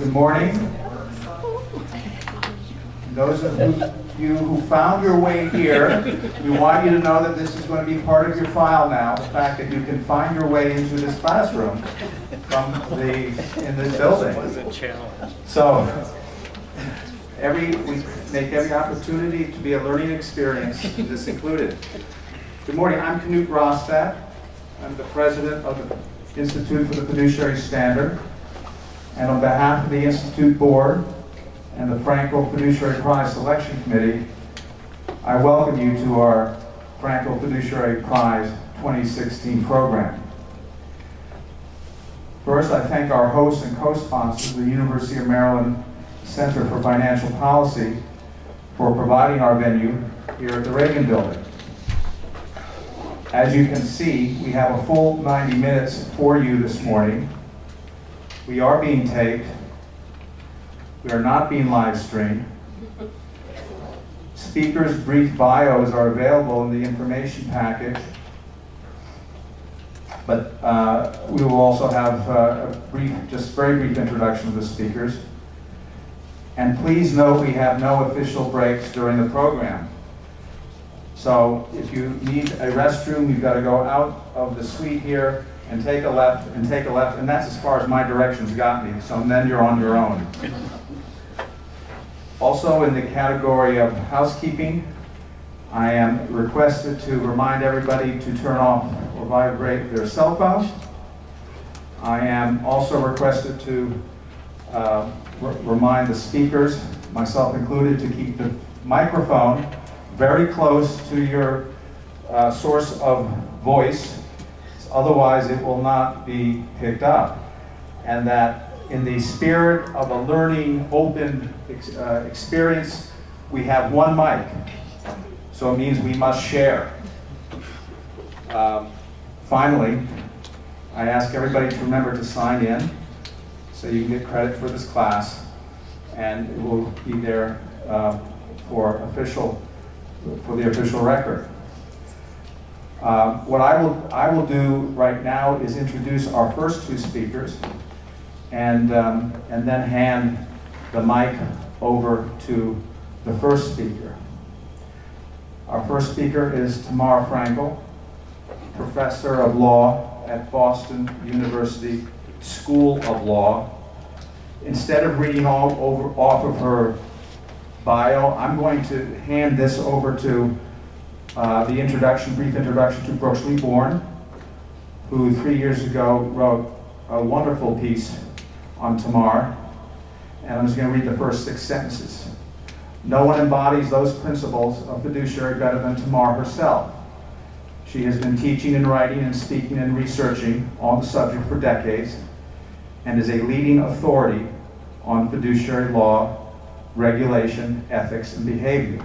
Good morning. Those of you who found your way here, we want you to know that this is going to be part of your file now. The fact that you can find your way into this classroom in this building. What is a challenge? So, we make every opportunity to be a learning experience, this included. Good morning, I'm Knut Rostad. I'm the president of the Institute for the Fiduciary Standard. And on behalf of the Institute Board and the Frankel Fiduciary Prize Selection Committee, I welcome you to our Frankel Fiduciary Prize 2016 program. First, I thank our hosts and co-sponsors, the University of Maryland Center for Financial Policy, for providing our venue here at the Reagan Building. As you can see, we have a full 90 minutes for you this morning. We are being taped. We are not being live streamed. Speakers' brief bios are available in the information package. But we will also have a very brief introduction of the speakers. And please note we have no official breaks during the program. So if you need a restroom, you've got to go out of the suite here and take a left and take a left, and that's as far as my directions got me, so then you're on your own. Also in the category of housekeeping, I am requested to remind everybody to turn off or vibrate their cell phones. I am also requested to remind the speakers, myself included, to keep the microphone very close to your source of voice, otherwise it will not be picked up. And that in the spirit of a learning, open experience, we have one mic. So it means we must share. Finally, I ask everybody to remember to sign in so you can get credit for this class, and it will be there for the official record. What I will do right now is introduce our first two speakers, and then hand the mic over to the first speaker. Our first speaker is Tamar Frankel, Professor of Law at Boston University School of Law. Instead of reading off of her bio, I'm going to hand this over to the brief introduction to Brooks Reborn, who 3 years ago wrote a wonderful piece on Tamar, and I'm just going to read the first 6 sentences. No one embodies those principles of fiduciary better than Tamar herself. She has been teaching and writing and speaking and researching on the subject for decades, and is a leading authority on fiduciary law, regulation, ethics, and behavior.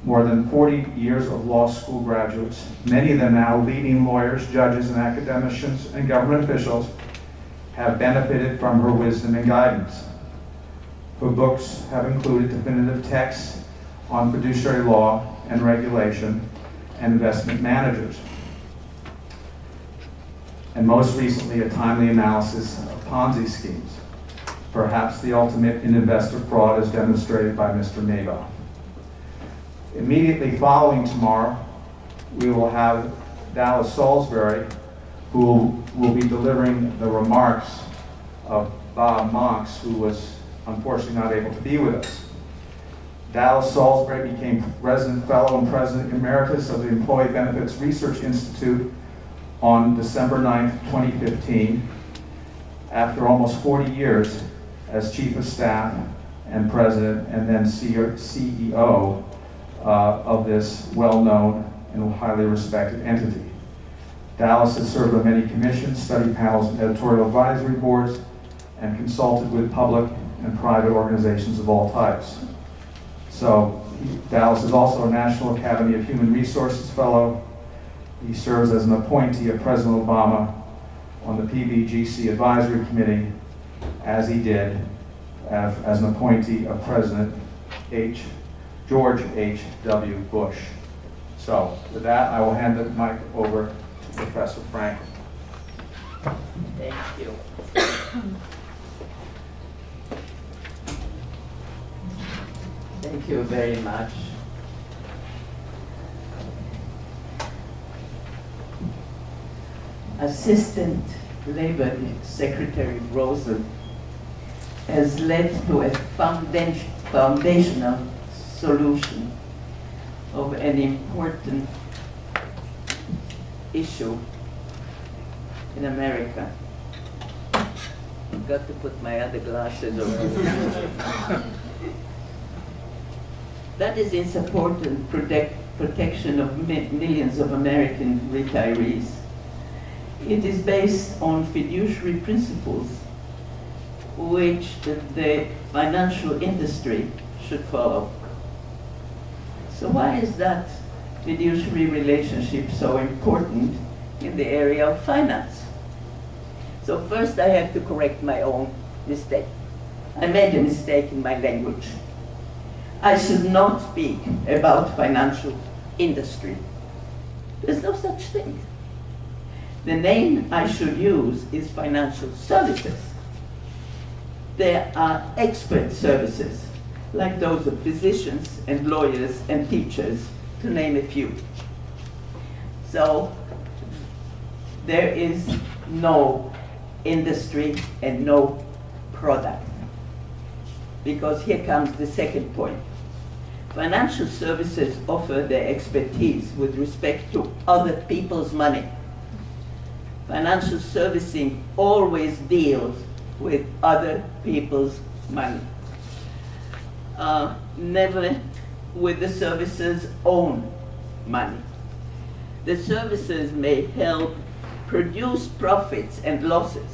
More than 40 years of law school graduates, many of them now leading lawyers, judges, and academicians and government officials, have benefited from her wisdom and guidance. Her books have included definitive texts on fiduciary law and regulation and investment managers, and most recently a timely analysis of Ponzi schemes, perhaps the ultimate in investor fraud as demonstrated by Mr. Madoff. Immediately following Tamar, we will have Dallas Salisbury, who will be delivering the remarks of Bob Monks, who was unfortunately not able to be with us. Dallas Salisbury became Resident Fellow and President Emeritus of the Employee Benefits Research Institute on December 9th, 2015, after almost 40 years as Chief of Staff and President and then CEO of this well-known and highly respected entity. Dallas has served on many commissions, study panels, and editorial advisory boards, and consulted with public and private organizations of all types. So Dallas is also a National Academy of Human Resources Fellow. He serves as an appointee of President Obama on the PBGC Advisory Committee, as he did as an appointee of President George H.W. Bush. So with that, I will hand the mic over to Professor Frankel. Thank you. Thank you very much. Assistant Labor Secretary Rosen has led to a foundational solution of an important issue in America. I've got to put my other glasses on. That is in support and protection of millions of American retirees. It is based on fiduciary principles which the financial industry should follow. So why is that fiduciary relationship so important in the area of finance? So first I have to correct my own mistake. I made a mistake in my language. I should not speak about financial industry. There's no such thing. The name I should use is financial services. There are expert services, like those of physicians and lawyers and teachers, to name a few. So there is no industry and no product. Because here comes the second point. Financial services offer their expertise with respect to other people's money. Financial servicing always deals with other people's money. Never with the servicer's own money. The services may help produce profits and losses.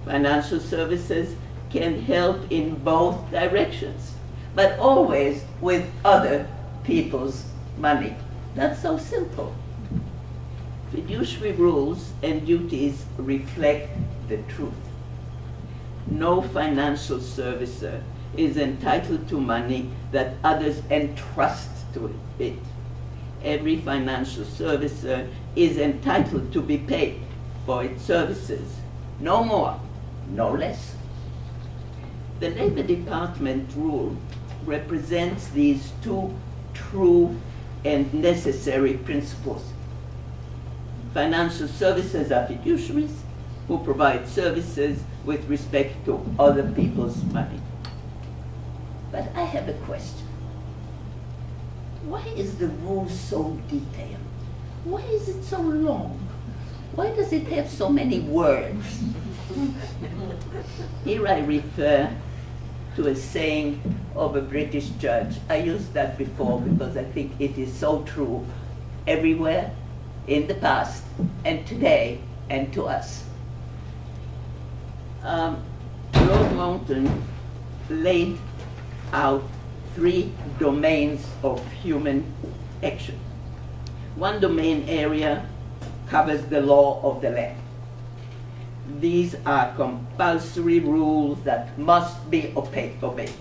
Financial services can help in both directions, but always with other people's money. That's so simple. Fiduciary rules and duties reflect the truth. No financial servicer is entitled to money that others entrust to it. Every financial servicer is entitled to be paid for its services. No more, no less. The Labor Department rule represents these two true and necessary principles. Financial services are fiduciaries who provide services with respect to other people's money. But I have a question. Why is the rule so detailed? Why is it so long? Why does it have so many words? Here I refer to a saying of a British judge. I used that before because I think it is so true everywhere, in the past, and today, and to us. Lord Moulton laid out 3 domains of human action. One domain area covers the law of the land. These are compulsory rules that must be obeyed.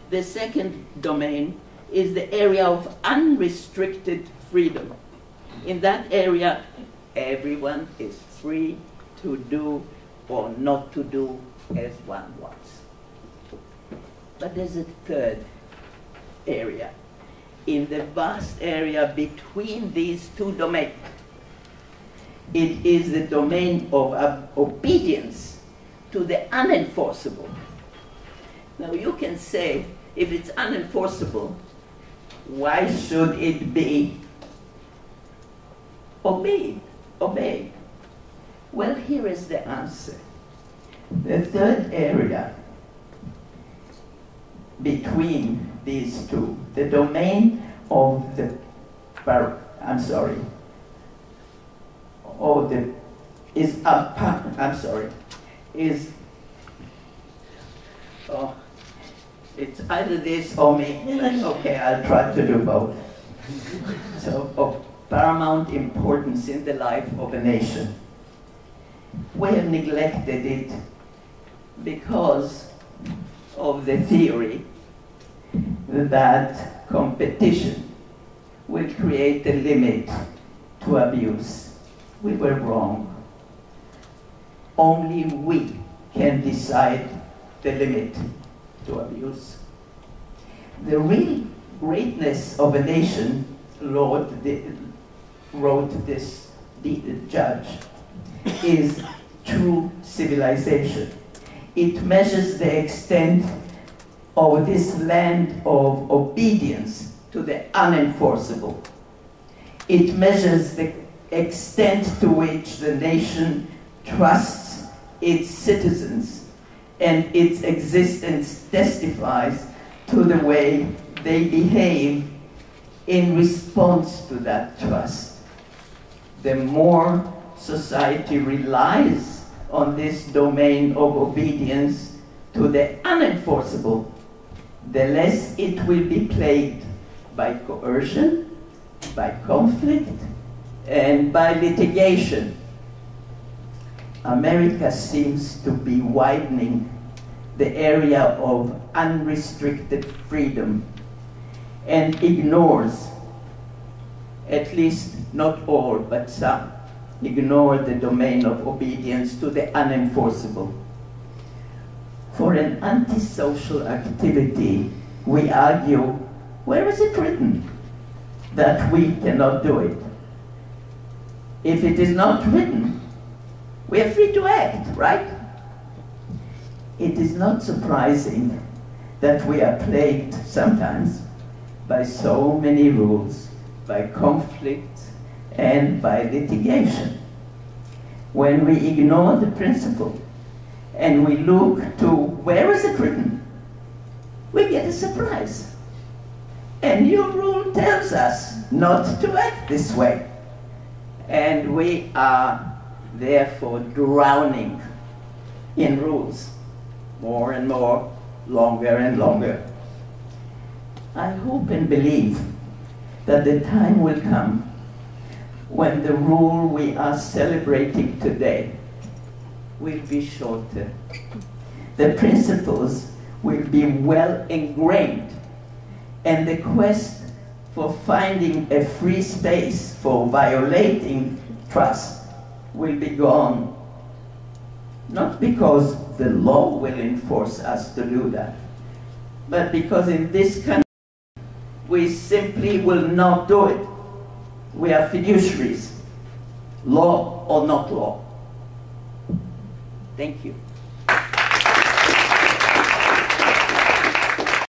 The second domain is the area of unrestricted freedom. In that area, everyone is free to do or not to do as one wants. But there's a third area. In the vast area between these two domains, it is the domain of obedience to the unenforceable. Now you can say, if it's unenforceable, why should it be obeyed? Well, here is the answer. The third area between these two, the domain of the, it's either this or me. Okay, I'll try to do both. So, of paramount importance in the life of a nation. We have neglected it because of the theory that competition will create a limit to abuse. We were wrong. Only we can decide the limit to abuse. The real greatness of a nation, wrote this judge, is true civilization. It measures the extent of this land of obedience to the unenforceable. It measures the extent to which the nation trusts its citizens, and its existence testifies to the way they behave in response to that trust. The more society relies on this domain of obedience to the unenforceable, the less it will be plagued by coercion, by conflict, and by litigation. America seems to be widening the area of unrestricted freedom and ignores, at least not all, but some, ignore the domain of obedience to the unenforceable. For an antisocial activity, we argue, where is it written that we cannot do it? If it is not written, we are free to act, right? It is not surprising that we are plagued sometimes by so many rules, by conflict, and by litigation. When we ignore the principle and we look to where is it written, we get a surprise. A new rule tells us not to act this way. And we are therefore drowning in rules, more and more, longer and longer. I hope and believe that the time will come when the rule we are celebrating today will be shorter. The principles will be well ingrained, and the quest for finding a free space for violating trust will be gone. Not because the law will enforce us to do that, but because in this country we simply will not do it. We are fiduciaries, law or not law. Thank you.